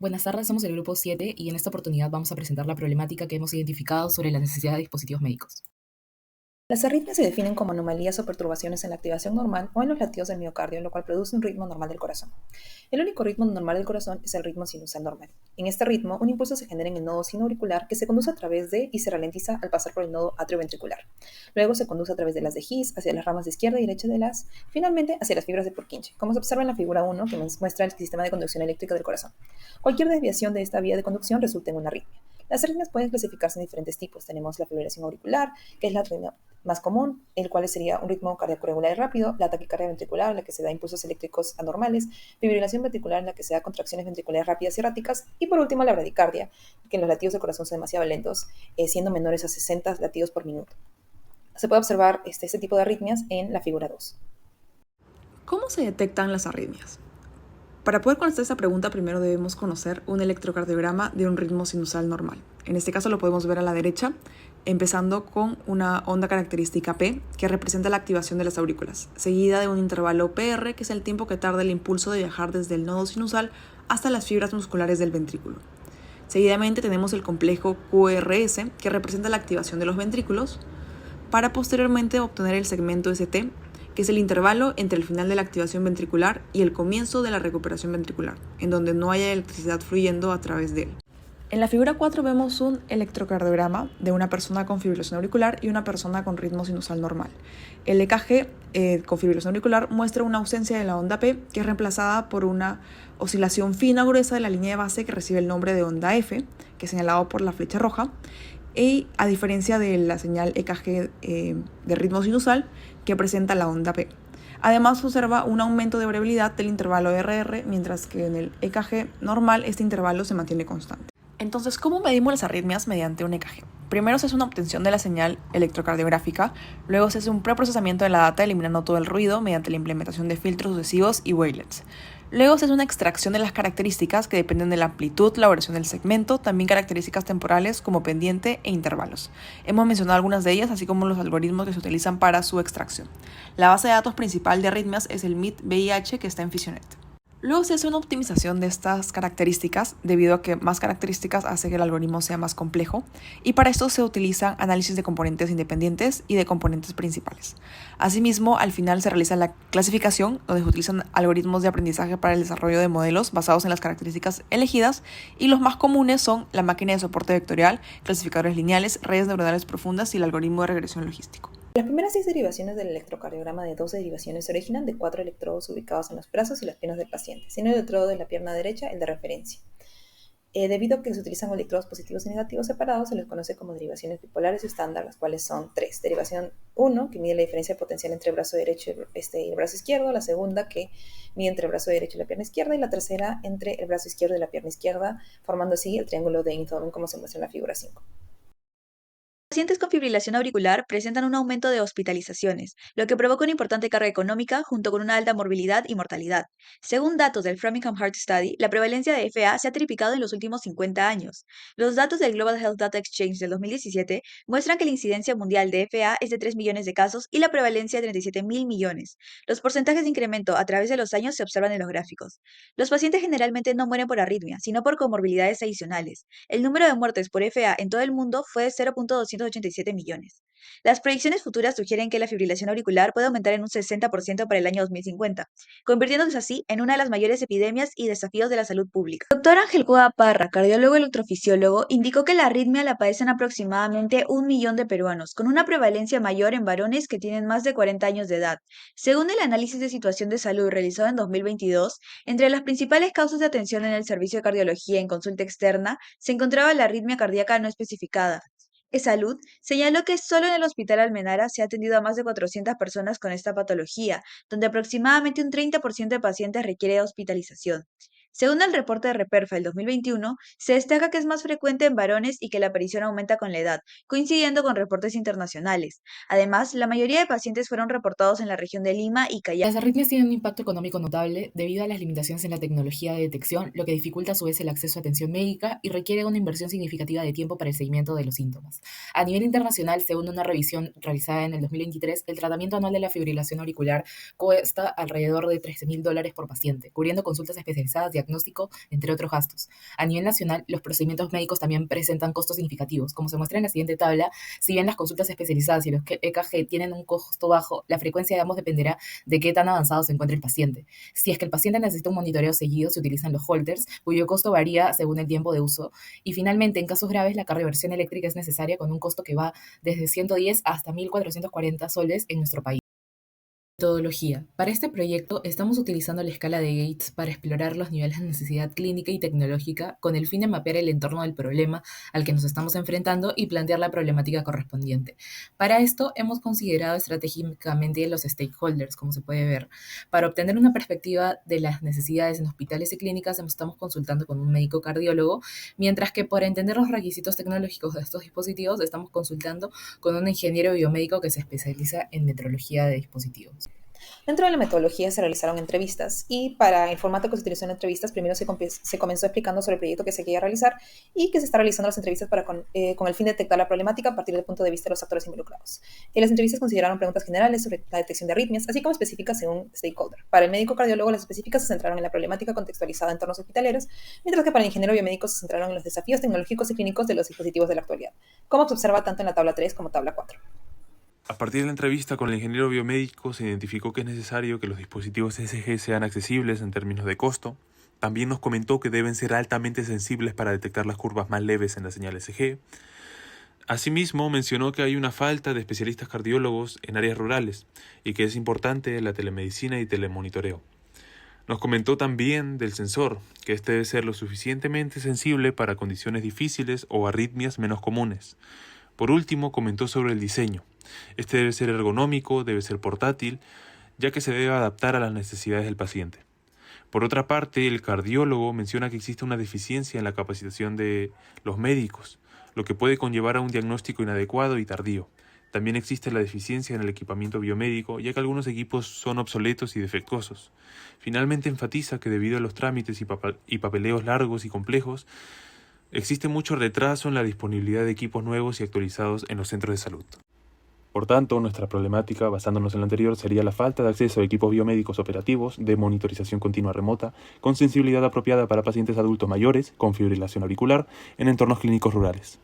Buenas tardes, somos el grupo 7 y en esta oportunidad vamos a presentar la problemática que hemos identificado sobre la necesidad de dispositivos médicos. Las arritmias se definen como anomalías o perturbaciones en la activación normal o en los latidos del miocardio, lo cual produce un ritmo normal del corazón. El único ritmo normal del corazón es el ritmo sinusal normal. En este ritmo, un impulso se genera en el nodo sinoauricular que se conduce a través de y se ralentiza al pasar por el nodo atrioventricular. Luego se conduce a través de las de His hacia las ramas de izquierda y derecha de las, finalmente hacia las fibras de Purkinje, como se observa en la figura 1 que muestra el sistema de conducción eléctrica del corazón. Cualquier desviación de esta vía de conducción resulta en una arritmia. Las arritmias pueden clasificarse en diferentes tipos. Tenemos la fibrilación auricular, que es la arritmia más común, el cual sería un ritmo cardíaco regular y rápido, la taquicardia ventricular, en la que se da impulsos eléctricos anormales, fibrilación ventricular, en la que se da contracciones ventriculares rápidas y erráticas, y por último la bradicardia, que en los latidos del corazón son demasiado lentos, siendo menores a 60 latidos por minuto. Se puede observar este tipo de arritmias en la figura 2. ¿Cómo se detectan las arritmias? Para poder contestar esta pregunta, primero debemos conocer un electrocardiograma de un ritmo sinusal normal. En este caso lo podemos ver a la derecha, empezando con una onda característica P, que representa la activación de las aurículas, seguida de un intervalo PR, que es el tiempo que tarda el impulso de viajar desde el nodo sinusal hasta las fibras musculares del ventrículo. Seguidamente tenemos el complejo QRS, que representa la activación de los ventrículos, para posteriormente obtener el segmento ST, que es el intervalo entre el final de la activación ventricular y el comienzo de la recuperación ventricular, en donde no haya electricidad fluyendo a través de él. En la figura 4 vemos un electrocardiograma de una persona con fibrilación auricular y una persona con ritmo sinusal normal. El EKG con fibrilación auricular muestra una ausencia de la onda P, que es reemplazada por una oscilación fina o gruesa de la línea de base que recibe el nombre de onda F, que es señalado por la flecha roja, y a diferencia de la señal EKG de ritmo sinusal que presenta la onda P. Además, se observa un aumento de variabilidad del intervalo RR, mientras que en el EKG normal este intervalo se mantiene constante. Entonces, ¿cómo medimos las arritmias mediante un EKG? Primero se hace una obtención de la señal electrocardiográfica, luego se hace un preprocesamiento de la data eliminando todo el ruido mediante la implementación de filtros sucesivos y wavelets. Luego se hace una extracción de las características que dependen de la amplitud, la duración del segmento, también características temporales como pendiente e intervalos. Hemos mencionado algunas de ellas, así como los algoritmos que se utilizan para su extracción. La base de datos principal de arritmias es el MIT-VIH, que está en Physionet. Luego se hace una optimización de estas características, debido a que más características hace que el algoritmo sea más complejo, y para esto se utilizan análisis de componentes independientes y de componentes principales. Asimismo, al final se realiza la clasificación, donde se utilizan algoritmos de aprendizaje para el desarrollo de modelos basados en las características elegidas, y los más comunes son la máquina de soporte vectorial, clasificadores lineales, redes neuronales profundas y el algoritmo de regresión logístico. Las primeras 6 derivaciones del electrocardiograma de 12 derivaciones se originan de 4 electrodos ubicados en los brazos y las piernas del paciente, siendo el electrodo de la pierna derecha el de referencia. Debido a que se utilizan electrodos positivos y negativos separados, se les conoce como derivaciones bipolares estándar, las cuales son 3. Derivación 1, que mide la diferencia potencial entre el brazo derecho y el brazo izquierdo; la segunda, que mide entre el brazo derecho y la pierna izquierda; y la tercera, entre el brazo izquierdo y la pierna izquierda, formando así el triángulo de Einthoven, como se muestra en la figura 5. Pacientes con fibrilación auricular presentan un aumento de hospitalizaciones, lo que provoca una importante carga económica junto con una alta morbilidad y mortalidad. Según datos del Framingham Heart Study, la prevalencia de FA se ha triplicado en los últimos 50 años. Los datos del Global Health Data Exchange del 2017 muestran que la incidencia mundial de FA es de 3 millones de casos y la prevalencia de 37 mil millones. Los porcentajes de incremento a través de los años se observan en los gráficos. Los pacientes generalmente no mueren por arritmia, sino por comorbilidades adicionales. El número de muertes por FA en todo el mundo fue de 0.287 millones. Las proyecciones futuras sugieren que la fibrilación auricular puede aumentar en un 60% para el año 2050, convirtiéndose así en una de las mayores epidemias y desafíos de la salud pública. El doctor Ángel Cueva Parra, cardiólogo electrofisiólogo, indicó que la arritmia la padecen aproximadamente 1 millón de peruanos, con una prevalencia mayor en varones que tienen más de 40 años de edad. Según el análisis de situación de salud realizado en 2022, entre las principales causas de atención en el servicio de cardiología en consulta externa se encontraba la arritmia cardíaca no especificada. Salud señaló que solo en el Hospital Almenara se ha atendido a más de 400 personas con esta patología, donde aproximadamente un 30% de pacientes requiere hospitalización. Según el reporte de Reperfa del 2021, se destaca que es más frecuente en varones y que la aparición aumenta con la edad, coincidiendo con reportes internacionales. Además, la mayoría de pacientes fueron reportados en la región de Lima y Callao. Las arritmias tienen un impacto económico notable debido a las limitaciones en la tecnología de detección, lo que dificulta a su vez el acceso a atención médica y requiere una inversión significativa de tiempo para el seguimiento de los síntomas. A nivel internacional, según una revisión realizada en el 2023, el tratamiento anual de la fibrilación auricular cuesta alrededor de $13.000 por paciente, cubriendo consultas especializadas, diagnóstico, entre otros gastos. A nivel nacional, los procedimientos médicos también presentan costos significativos. Como se muestra en la siguiente tabla, si bien las consultas especializadas y los EKG tienen un costo bajo, la frecuencia de ambos dependerá de qué tan avanzado se encuentre el paciente. Si es que el paciente necesita un monitoreo seguido, se utilizan los Holters, cuyo costo varía según el tiempo de uso. Y finalmente, en casos graves, la cardioversión eléctrica es necesaria con un costo que va desde 110 hasta 1.440 soles en nuestro país. Metodología. Para este proyecto estamos utilizando la escala de Gates para explorar los niveles de necesidad clínica y tecnológica con el fin de mapear el entorno del problema al que nos estamos enfrentando y plantear la problemática correspondiente. Para esto hemos considerado estratégicamente los stakeholders, como se puede ver. Para obtener una perspectiva de las necesidades en hospitales y clínicas estamos consultando con un médico cardiólogo, mientras que para entender los requisitos tecnológicos de estos dispositivos estamos consultando con un ingeniero biomédico que se especializa en metrología de dispositivos. Dentro de la metodología se realizaron entrevistas y para el formato que se utilizó en entrevistas, primero se comenzó explicando sobre el proyecto que se quería realizar y que se está realizando las entrevistas con el fin de detectar la problemática a partir del punto de vista de los actores involucrados. Las entrevistas consideraron preguntas generales sobre la detección de arritmias, así como específicas según stakeholder. Para el médico cardiólogo, las específicas se centraron en la problemática contextualizada en entornos hospitaleros, mientras que para el ingeniero biomédico se centraron en los desafíos tecnológicos y clínicos de los dispositivos de la actualidad, como se observa tanto en la tabla 3 como tabla 4. A partir de la entrevista con el ingeniero biomédico se identificó que es necesario que los dispositivos ECG sean accesibles en términos de costo. También nos comentó que deben ser altamente sensibles para detectar las curvas más leves en la señal ECG. Asimismo, mencionó que hay una falta de especialistas cardiólogos en áreas rurales y que es importante la telemedicina y telemonitoreo. Nos comentó también del sensor, que este debe ser lo suficientemente sensible para condiciones difíciles o arritmias menos comunes. Por último, comentó sobre el diseño. Este debe ser ergonómico, debe ser portátil, ya que se debe adaptar a las necesidades del paciente. Por otra parte, el cardiólogo menciona que existe una deficiencia en la capacitación de los médicos, lo que puede conllevar a un diagnóstico inadecuado y tardío. También existe la deficiencia en el equipamiento biomédico, ya que algunos equipos son obsoletos y defectuosos. Finalmente enfatiza que debido a los trámites y papeleos largos y complejos, existe mucho retraso en la disponibilidad de equipos nuevos y actualizados en los centros de salud. Por tanto, nuestra problemática, basándonos en lo anterior, sería la falta de acceso a equipos biomédicos operativos de monitorización continua remota con sensibilidad apropiada para pacientes adultos mayores con fibrilación auricular en entornos clínicos rurales.